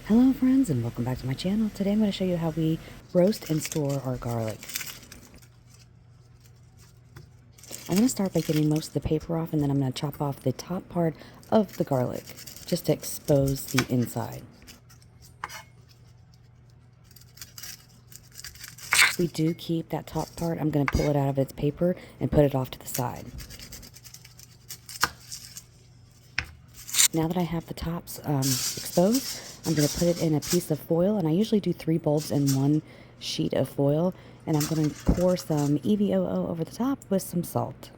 Hello friends and welcome back to my channel. Today I'm going to show you how we roast and store our garlic. I'm going to start by getting most of the paper off, and then I'm going to chop off the top part of the garlic just to expose the inside. We do keep that top part. I'm going to pull it out of its paper and put it off to the side. Now that I have the tops exposed, I'm going to put it in a piece of foil, and I usually do 3 bulbs in one sheet of foil, and I'm going to pour some EVOO over the top with some salt.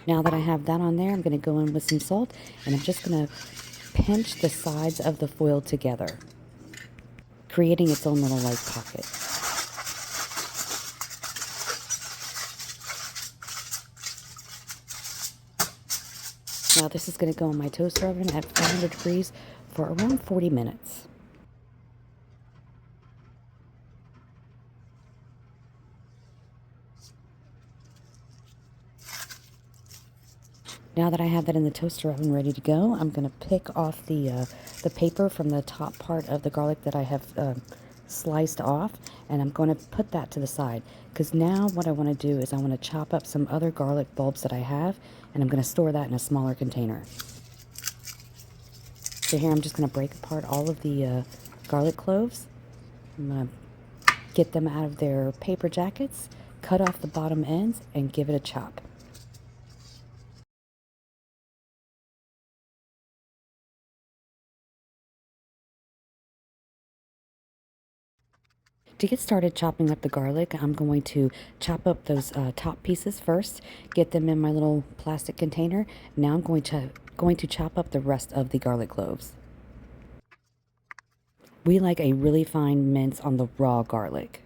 Now that I have that on there, I'm going to go in with some salt, and I'm just going to pinch the sides of the foil together, creating its own little like pocket. Now this is going to go in my toaster oven at 500 degrees for around 40 minutes. Now that I have that in the toaster oven ready to go, I'm going to pick off the paper from the top part of the garlic that I have sliced off, and I'm going to put that to the side, because now what I want to do is I want to chop up some other garlic bulbs that I have, and I'm going to store that in a smaller container. So here I'm just going to break apart all of the garlic cloves. I'm going to get them out of their paper jackets, cut off the bottom ends, and give it a chop. To get started chopping up the garlic, I'm going to chop up those top pieces first, get them in my little plastic container. Now I'm going to chop up the rest of the garlic cloves. We like a really fine mince on the raw garlic.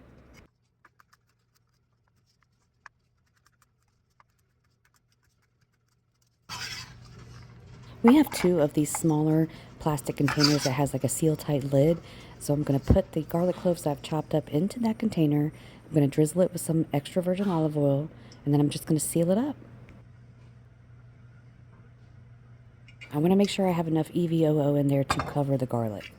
We have 2 of these smaller plastic containers that has like a seal-tight lid. So I'm going to put the garlic cloves that I've chopped up into that container. I'm going to drizzle it with some extra virgin olive oil, and then I'm just going to seal it up. I want to make sure I have enough EVOO in there to cover the garlic.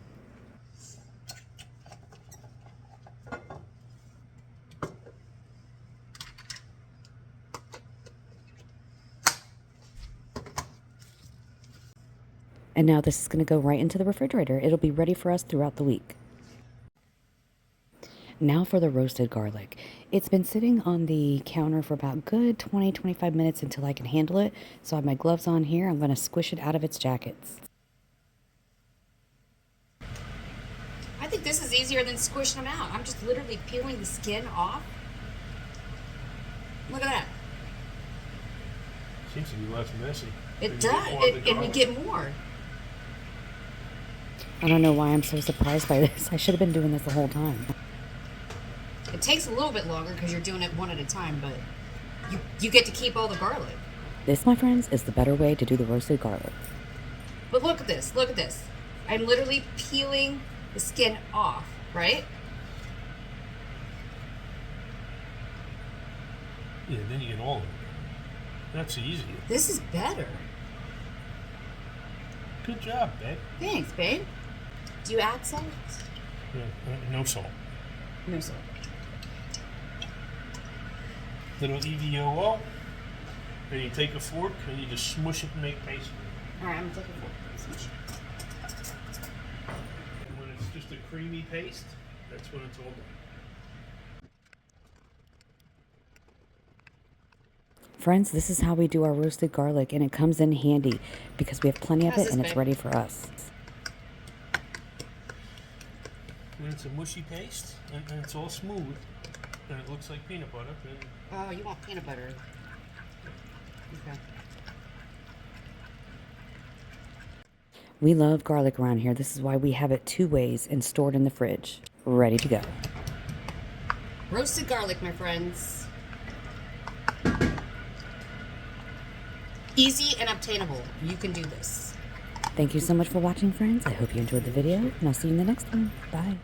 And now this is going to go right into the refrigerator. It'll be ready for us throughout the week. Now for the roasted garlic. It's been sitting on the counter for about good 20-25 minutes until I can handle it. So I have my gloves on here. I'm going to squish it out of its jackets. I think this is easier than squishing them out. I'm just literally peeling the skin off. Look at that. Seems to be less messy. It does, and we get more. I don't know why I'm so surprised by this. I should have been doing this the whole time. It takes a little bit longer because you're doing it one at a time, but you get to keep all the garlic. This, my friends, is the better way to do the roasted garlic. But look at this, look at this. I'm literally peeling the skin off, right? Yeah, then you get all of it. That's easier. This is better. Good job, babe. Thanks, babe. Do you add salt? Yeah, no salt. No salt. Little EVOO. Then you take a fork and you just smush it and make paste. All right, I'm taking a fork. Smush. And when it's just a creamy paste, that's when it's all done. Friends, this is how we do our roasted garlic, and it comes in handy because we have plenty of it and it's ready for us. When it's a mushy paste and it's all smooth and it looks like peanut butter, then Oh, you want peanut butter. Okay. We love garlic around here. This is why we have it 2 ways and stored in the fridge, ready to go. Roasted garlic, my friends. Easy and obtainable. You can do this. Thank you so much for watching, friends. I hope you enjoyed the video, and I'll see you in the next one. Bye.